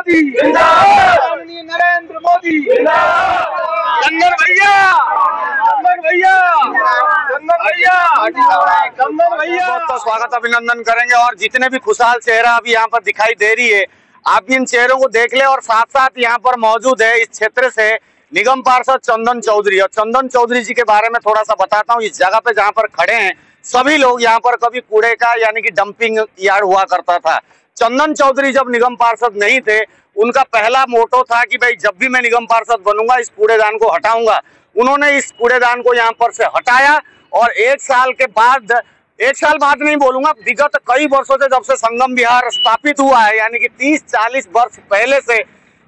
मोदी माननीय नरेंद्र मोदी चंदन भैया चंदन भैया चंदन भैया चंदन भैया बहुत स्वागत अभिनंदन करेंगे। और जितने भी खुशहाल चेहरा अभी यहाँ पर दिखाई दे रही है, आप इन चेहरों को देख ले। और साथ साथ यहाँ पर मौजूद है इस क्षेत्र से निगम पार्षद चंदन चौधरी। और चंदन चौधरी जी के बारे में थोड़ा सा बताता हूँ। इस जगह पे जहाँ पर खड़े हैं सभी लोग यहाँ पर कभी कूड़े का यानी कि डंपिंग यार्ड हुआ करता था। चंदन चौधरी जब निगम पार्षद नहीं थे, उनका पहला मोटो था कि भाई जब भी मैं निगम पार्षद बनूंगा इस कूड़ेदान को हटाऊंगा। उन्होंने इस कूड़ेदान को यहाँ पर से हटाया और एक साल बाद नहीं बोलूंगा, विगत कई वर्षों से जब से संगम विहार स्थापित हुआ है यानी कि 30-40 वर्ष पहले से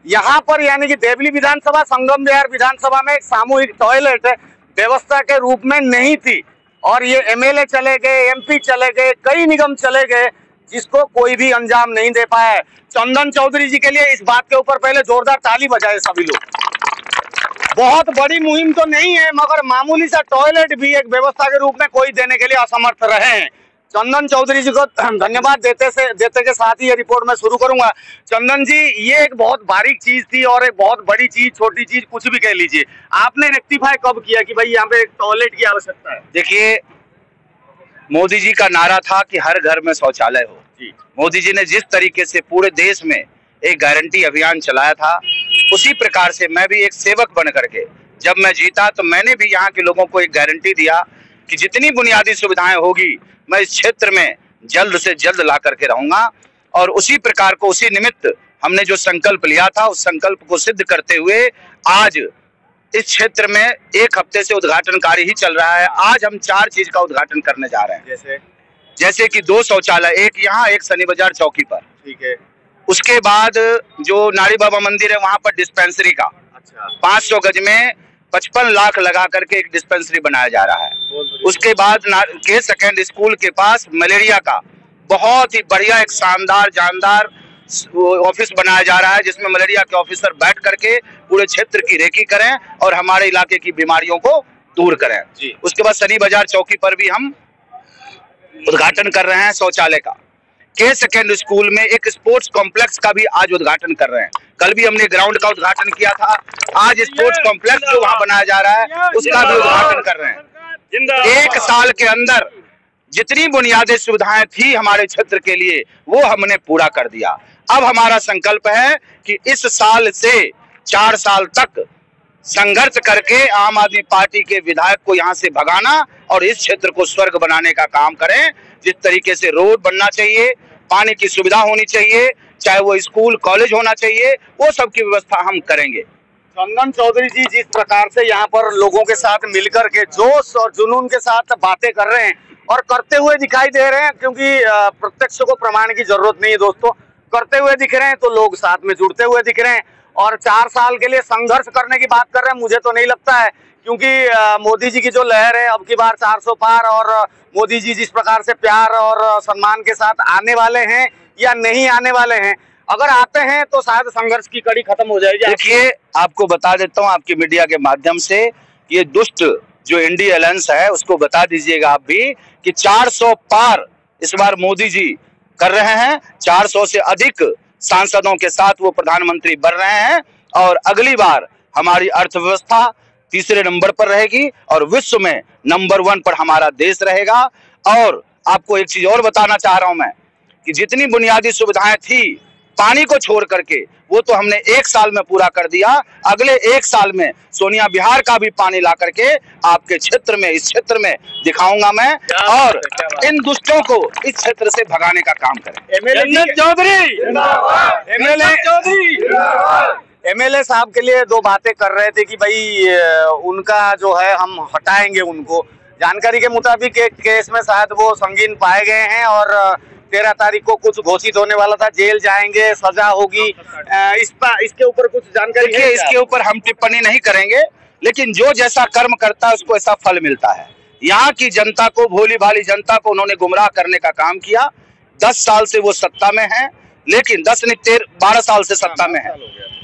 यहाँ पर यानी कि देवली विधानसभा संगम विहार विधानसभा में एक सामूहिक टॉयलेट व्यवस्था के रूप में नहीं थी। और ये एमएलए चले गए, एमपी चले गए, कई निगम चले गए, जिसको कोई भी अंजाम नहीं दे पाया है। चंदन चौधरी जी के लिए इस बात के ऊपर पहले जोरदार ताली बजाए सभी लोग। बहुत बड़ी मुहिम तो नहीं है, मगर मामूली सा टॉयलेट भी एक व्यवस्था के रूप में कोई देने के लिए असमर्थ रहे हैं। चंदन चौधरी जी को धन्यवाद देते के साथ ही ये रिपोर्ट मैं शुरू करूंगा। चंदन जी, ये एक बहुत बारीक चीज थी और एक बहुत बड़ी चीज, छोटी चीज, कुछ भी कह लीजिए, आपने रेक्टिफाई कब किया कि भाई यहाँ पे एक टॉयलेट की आवश्यकता है? देखिए, मोदी जी का नारा था कि हर घर में शौचालय हो। मोदी जी ने जिस तरीके से पूरे देश में एक गारंटी अभियान चलाया था, उसी प्रकार से मैं भी एक सेवक बन करके जब मैं जीता तो मैंने भी यहाँ के लोगों को एक गारंटी दिया कि जितनी बुनियादी सुविधाएं होगी मैं इस क्षेत्र में जल्द से जल्द ला करके रहूंगा। और उसी प्रकार को, उसी निमित्त हमने जो संकल्प लिया था, उस संकल्प को सिद्ध करते हुए आज इस क्षेत्र में एक हफ्ते से उद्घाटन कार्य ही चल रहा है। आज हम 4 चीज का उद्घाटन करने जा रहे हैं। जैसे कि 2 शौचालय, एक यहाँ एक शनि बाजार चौकी पर, ठीक है। उसके बाद जो नारी बाबा मंदिर है वहां पर डिस्पेंसरी का 500 गज में 55 लाख लगा करके एक डिस्पेंसरी बनाया जा रहा है। उसके बाद के सेकेंड स्कूल के पास मलेरिया का बहुत ही बढ़िया एक शानदार जानदार ऑफिस बनाया जा रहा है, जिसमें मलेरिया के ऑफिसर बैठ करके पूरे क्षेत्र की रेकी करें और हमारे इलाके की बीमारियों को दूर करें। उसके बाद शनि बाजार चौकी पर भी हम उद्घाटन कर रहे हैं शौचालय का। के सेकेंड स्कूल में एक स्पोर्ट्स कॉम्प्लेक्स का भी आज उद्घाटन कर रहे हैं। कल भी हमने ग्राउंड का उद्घाटन किया था, आज स्पोर्ट्स कॉम्प्लेक्स जो वहां बनाया जा रहा है उसका भी उद्घाटन कर रहे हैं। 1 साल के अंदर जितनी बुनियादी सुविधाएं थी हमारे क्षेत्र के लिए वो हमने पूरा कर दिया। अब हमारा संकल्प है कि इस साल से 4 साल तक संघर्ष करके आम आदमी पार्टी के विधायक को यहाँ से भगाना और इस क्षेत्र को स्वर्ग बनाने का काम करें। जिस तरीके से रोड बनना चाहिए, पानी की सुविधा होनी चाहिए, चाहे वो स्कूल कॉलेज होना चाहिए, वो सब की व्यवस्था हम करेंगे। चंदन चौधरी जी जिस प्रकार से यहाँ पर लोगों के साथ मिलकर के जोश और जुनून के साथ बातें कर रहे हैं और करते हुए दिखाई दे रहे हैं, क्योंकि प्रत्यक्ष को प्रमाण की जरूरत नहीं है दोस्तों, करते हुए दिख रहे हैं तो लोग साथ में जुड़ते हुए दिख रहे हैं। और 4 साल के लिए संघर्ष करने की बात कर रहे हैं, मुझे तो नहीं लगता है, क्योंकि मोदी जी की जो लहर है अब की बार 400 पार, और मोदी जी जिस प्रकार से प्यार और सम्मान के साथ आने वाले हैं या नहीं आने वाले हैं, अगर आते हैं तो शायद संघर्ष की कड़ी खत्म हो जाएगी। देखिए, आपको बता देता हूं आपकी मीडिया के माध्यम से, ये दुष्ट जो इंडिया अलायंस है उसको बता दीजिएगा आप भी कि 400 पार इस बार मोदी जी कर रहे हैं। 400 से अधिक सांसदों के साथ वो प्रधानमंत्री बन रहे हैं और अगली बार हमारी अर्थव्यवस्था तीसरे नंबर पर रहेगी और विश्व में नंबर 1 पर हमारा देश रहेगा। और आपको एक चीज और बताना चाह रहा हूं मैं कि जितनी बुनियादी सुविधाएं थी पानी को छोड़ करके वो तो हमने 1 साल में पूरा कर दिया। अगले 1 साल में सोनिया विहार का भी पानी ला करके आपके क्षेत्र में, इस क्षेत्र में दिखाऊंगा मैं, और इन दुष्टों को इस क्षेत्र से भगाने का काम करें। एमएलए साहब के लिए 2 बातें कर रहे थे कि भाई उनका जो है हम हटाएंगे उनको। जानकारी के मुताबिक एक केस में शायद वो संगीन पाए गए हैं और 13 तारीख को कुछ घोषित होने वाला था, जेल जाएंगे, सजा होगी। इसके ऊपर कुछ जानकारी है? इसके ऊपर हम टिप्पणी नहीं करेंगे, लेकिन जो जैसा कर्म करता है उसको ऐसा फल मिलता है। यहाँ की जनता को, भोली भाली जनता को उन्होंने गुमराह करने का काम किया। 10 साल से वो सत्ता में है, लेकिन 12 साल से सत्ता में है,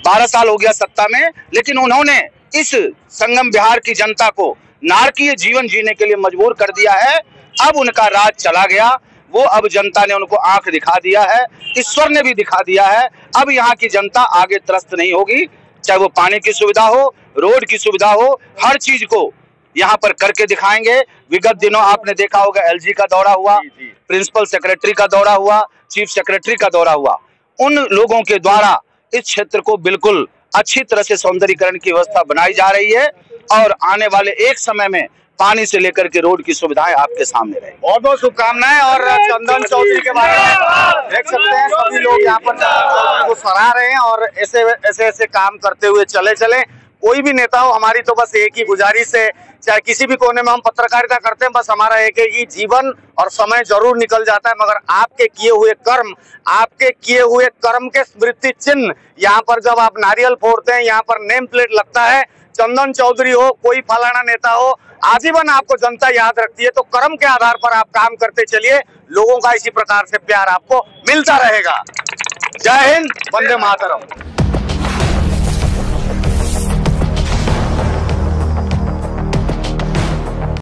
12 साल हो गया सत्ता में, लेकिन उन्होंने इस संगम बिहार की जनता को नारकीय जीवन जीने के लिए मजबूर कर दिया है। अब उनका राज चला गया, वो अब जनता ने उनको आंख दिखा दिया है, ईश्वर ने भी दिखा दिया है। अब यहाँ की जनता आगे त्रस्त नहीं होगी, चाहे वो पानी की सुविधा हो, रोड की सुविधा हो, हर चीज को यहाँ पर करके दिखाएंगे। विगत दिनों आपने देखा होगा एलजी का दौरा हुआ, प्रिंसिपल सेक्रेटरी का दौरा हुआ, चीफ सेक्रेटरी का दौरा हुआ। उन लोगों के द्वारा इस क्षेत्र को बिल्कुल अच्छी तरह से सौंदर्यीकरण की व्यवस्था बनाई जा रही है और आने वाले एक समय में पानी से लेकर के रोड की सुविधाएं आपके सामने रहेंगी। बहुत बहुत शुभकामनाएं। और चंदन चौधरी के बारे में देख सकते हैं, सभी लोग यहाँ पर को सराह रहे हैं और ऐसे काम करते हुए चले। कोई भी नेता हो, हमारी तो बस एक ही गुजारिश है, चाहे किसी भी कोने में हम पत्रकारिता करते हैं, बस हमारा एक है कि जीवन और समय जरूर निकल जाता है, मगर आपके किए हुए कर्म के स्मृति चिन्ह यहाँ पर जब आप नारियल फोड़ते हैं, यहाँ पर नेम प्लेट लगता है, चंदन चौधरी हो, कोई फलाना नेता हो, आजीवन आपको जनता याद रखती है। तो कर्म के आधार पर आप काम करते चलिए, लोगों का इसी प्रकार से प्यार आपको मिलता रहेगा। जय हिंद, वंदे मातरम।